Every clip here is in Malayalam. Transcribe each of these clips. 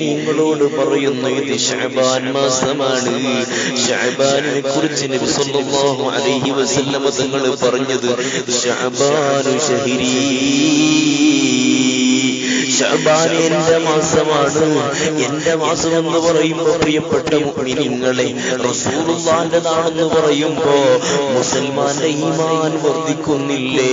മുഅ്മിനീങ്ങളോട് പറയുന്നു, ഇത് ശഅബാൻ മാസമാണ്. ശഅബാനിനെ കുറിച്ച് നബി സല്ലല്ലാഹു അലൈഹി വസല്ലം തങ്ങൾ പറഞ്ഞത് ശഅബാനു ശഹരി, ശഅബാൻ എന്റെ മാസമാണ്. എന്റെ മാസം എന്ന് പറയുമ്പോ പ്രിയപ്പെട്ട മുഅ്മിനീങ്ങളെ, റസൂലുള്ളാഹിന്റെതാണെന്ന് പറയുമ്പോ മുസൽമാന്റെ ഈമാൻ വർദ്ധിക്കുന്നില്ലേ?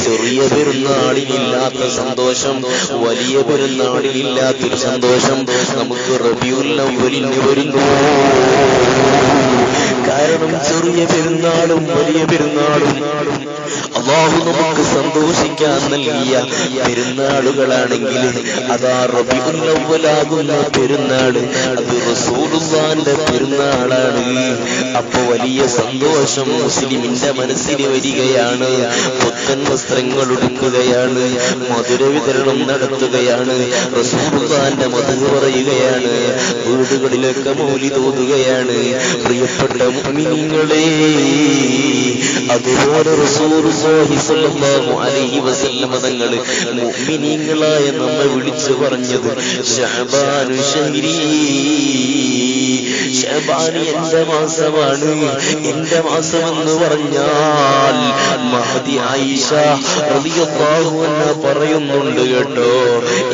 ചെറിയ പെരുന്നാളിലില്ലാത്ത സന്തോഷം വലിയ പെരുന്നാളിലില്ലാത്തൊരു സന്തോഷം നമുക്ക് റബീഉൽ അവ്വലിന് വരുന്നു. കാരണം ചെറിയ പെരുന്നാളും വലിയ പെരുന്നാളും അല്ലാഹു നമുക്ക് സന്തോഷിക്കാൻ നൽകിയ പെരുന്നാളുകളാണെങ്കിൽ അതാ റബീഉൽ അവ്വലാകുന്ന പെരുന്നാൾ, അത് റസൂലുള്ളാഹിന്റെ പെരുന്നാളാണ്. അപ്പൊ വലിയ സന്തോഷം മുസ്ലിമിന്റെ മനസ്സിന് വരികയാണ്. പുത്തൻ വസ്ത്രങ്ങൾ ഉടുക്കുകയാണ്, മധുര വിതരണം നടത്തുകയാണ്, റസൂലുള്ളാഹിന്റെ മദ്ഹ് പറയുകയാണ്, വീടുകളിലൊക്കെ മൗലിദ് ഓതുകയാണ്. പ്രിയപ്പെട്ട മുഅ്മിനീങ്ങളെ, അതുപോലെ റസൂലുള്ളാഹി സ്വല്ലല്ലാഹു അലൈഹി വസല്ലം തങ്ങൾ മുഅ്മിനീങ്ങളായ നമ്മെ വിളിച്ചു പറഞ്ഞത് ശഅബാനു ശഹരി, ശഅബാൻ എന്റെ മാസമാണ്. എന്റെ മാസമെന്ന് പറഞ്ഞാൽ മഹദി ആയിഷ റളിയല്ലാഹു അൻഹ പറയുന്നുണ്ട് കേട്ടോ.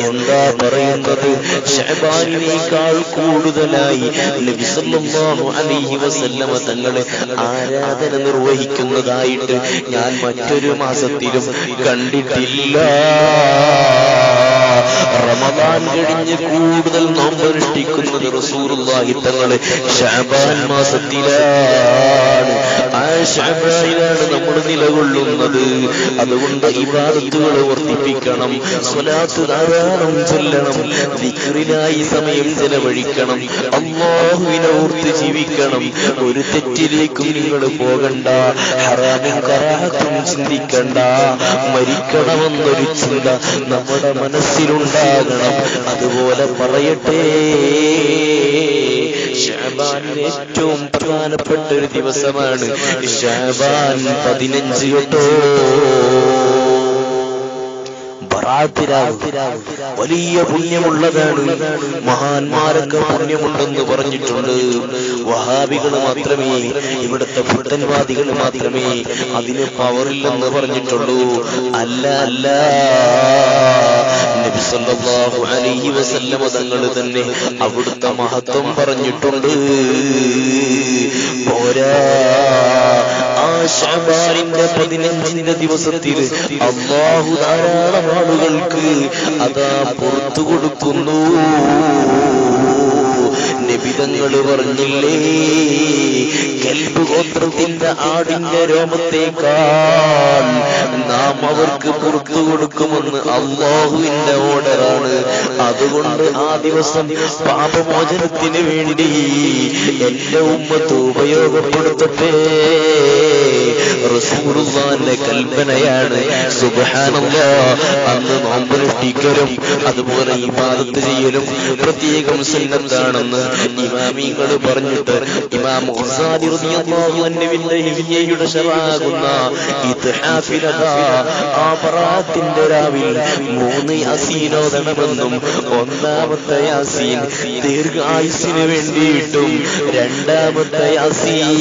എന്താ പറയുന്നത്? ശഅബാനിനേക്കാൾ കൂടുതലായി നബി സല്ലല്ലാഹു അലൈഹി വസല്ലം തങ്ങളെ ആരാധന നിർവഹിക്കുന്നതായിട്ട് ഞാൻ മറ്റൊരു മാസത്തിലും കണ്ടിട്ടില്ല. റമദാൻ കഴിഞ്ഞ് കൂടുതൽ നോമ്പനുഷ്ഠിക്കുന്നത് റസൂലുള്ളാഹി തങ്ങളെ ശഅബാൻ മാസത്തിലാണ്. ആ ശഅബാനിലാണ് നമ്മൾ നിലകൊള്ളുന്നത്. അതുകൊണ്ട് ഇബാദത്തുകൾ വർദ്ധിപ്പിക്കണം, സ്വലാത്ത് ധാരാളം ചൊല്ലണം, ദിക്റിനായി സമയം ചെലവഴിക്കണം, അല്ലാഹുവിനെ ഓർത്ത് ജീവിക്കണം. ഒരു തെറ്റിലേക്കും നിങ്ങൾ പോകണ്ട, ഹറാമും കറാഹത്തും ചിന്തിക്കണ്ട. മരിക്കണമെന്നൊരു ചിന്ത നമ്മുടെ മനസ്സിലുണ്ടാകണം. അതുപോലെ പറയട്ടെ, ശഅബാനിലെ ഏറ്റവും പ്രധാനപ്പെട്ട ഒരു ദിവസമാണ് ശഅബാൻ 15 കേട്ടോ. വലിയ പുണ്യമുള്ളതാണ്. മഹാന്മാരൊക്കെ പുണ്യമുണ്ടെന്ന് പറഞ്ഞിട്ടുണ്ട്. വഹാബികൾ മാത്രമേ, ഇവിടുത്തെ പുത്തൻവാദികൾ മാത്രമേ അതിന് പവറില്ലെന്ന് പറഞ്ഞിട്ടുള്ളൂ. അല്ല അല്ല, നബി സല്ലല്ലാഹു അലൈഹി വസല്ലം തങ്ങൾ തന്നെ അവിടുത്തെ മഹത്വം പറഞ്ഞിട്ടുണ്ട്. പോരാ, ആ ശഅബാനിന്റെ 15 ദിവസത്തിൽ അല്ലാഹു ധാരാളം ആളുകൾക്ക് അതാ പുറത്തു കൊടുക്കുന്നു. നബിതങ്ങൾ പറഞ്ഞില്ലേ, കൽബ് ഗോത്രത്തിന്റെ ആടിന്റെ രോമത്തേക്കാൾ നാം അവർക്ക് പുറത്തു കൊടുക്കുമെന്ന് അല്ലാഹുവിന്റെ ഓർഡറാണ്. അതുകൊണ്ട് ആ ദിവസം പാപമോചനത്തിന് വേണ്ടി എന്റെ ഉമ്മത്ത് ഉപയോഗപ്പെടുത്തട്ടെ. റസൂലുള്ളാഹിന്റെ കൽപ്പനയാണ്. സുബ്ഹാനല്ലാഹ്, അന്ന് നോമ്പനുഷ്ഠിക്കലും അതുപോലെ ഇബാദത്ത് ചെയ്യലും പ്രത്യേകം സുന്നത്താണെന്ന് ഇമാമികൾ പറഞ്ഞിട്ട് ഇമാം ഗസാലി റളിയല്ലാഹു അൻഹുവിന്റെ ഹിയ്യയുടെ ശറാകുന്ന ഇത്ഹാഫിലതാ ആ ബറാത്തിന്റെ രാവിൽ 3 യാസീൻ ഓതണമെന്നും, ഒന്നാമത്തെ യാസീൻ ദീർഘായുസ്സിന് വേണ്ടിയിട്ടും, രണ്ടാമത്തെ യാസീൻ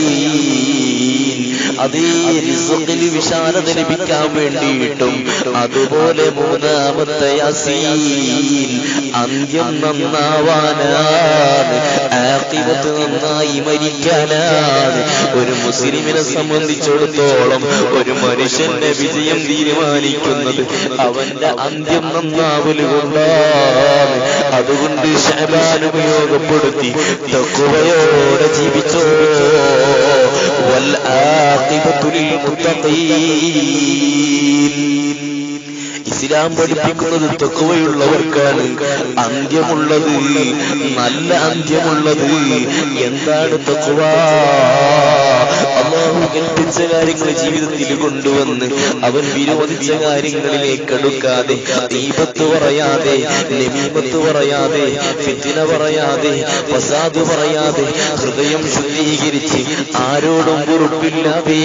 അതേ റിസ്ഖിൽ വിശാലത ലഭിക്കാൻ വേണ്ടിയിട്ടും, അതുപോലെ മൂന്നാമത്തെ യാസീൻ അന്ത്യം നന്നാവാനാണ്, ആഖിബത്ത് നന്നായി മരിക്കാനാണ്. ഒരു മുസ്ലിമിനെ സംബന്ധിച്ചിടത്തോളം ഒരു മനുഷ്യന്റെ വിജയം തീരുമാനിക്കുന്നത് അവന്റെ അന്ത്യം നന്നാവല് കൊണ്ടാണ്. അതുകൊണ്ട് ശഅബാൻ ഉപയോഗപ്പെടുത്തി തഖ്വയോടെ ജീവിച്ചോ. വൽ ആഖിബത്തു ലിൽ മുത്തഖീൻ. ഇസ്ലാം പഠിപ്പിക്കുന്നത് തഖ്വയുള്ളവർക്കാണ് അന്ത്യമുള്ളത്, നല്ല അന്ത്യമുള്ളത്. എന്താണ് തഖ്വ? അല്ലാഹു കൽപ്പിച്ച കാര്യങ്ങൾ ജീവിതത്തിൽ കൊണ്ടുവന്ന് അവൻ വിരോധിച്ച കാര്യങ്ങളിലേക്ക് അടുക്കാതെ, ദീപത്ത് പറയാതെ, നമീമത്ത് പറയാതെ, ഫിത്ന പറയാതെ, ഫസാദ് പറയാതെ, ഹൃദയം ശുദ്ധീകരിച്ച് ആരോടും വെറുപ്പില്ലാതെ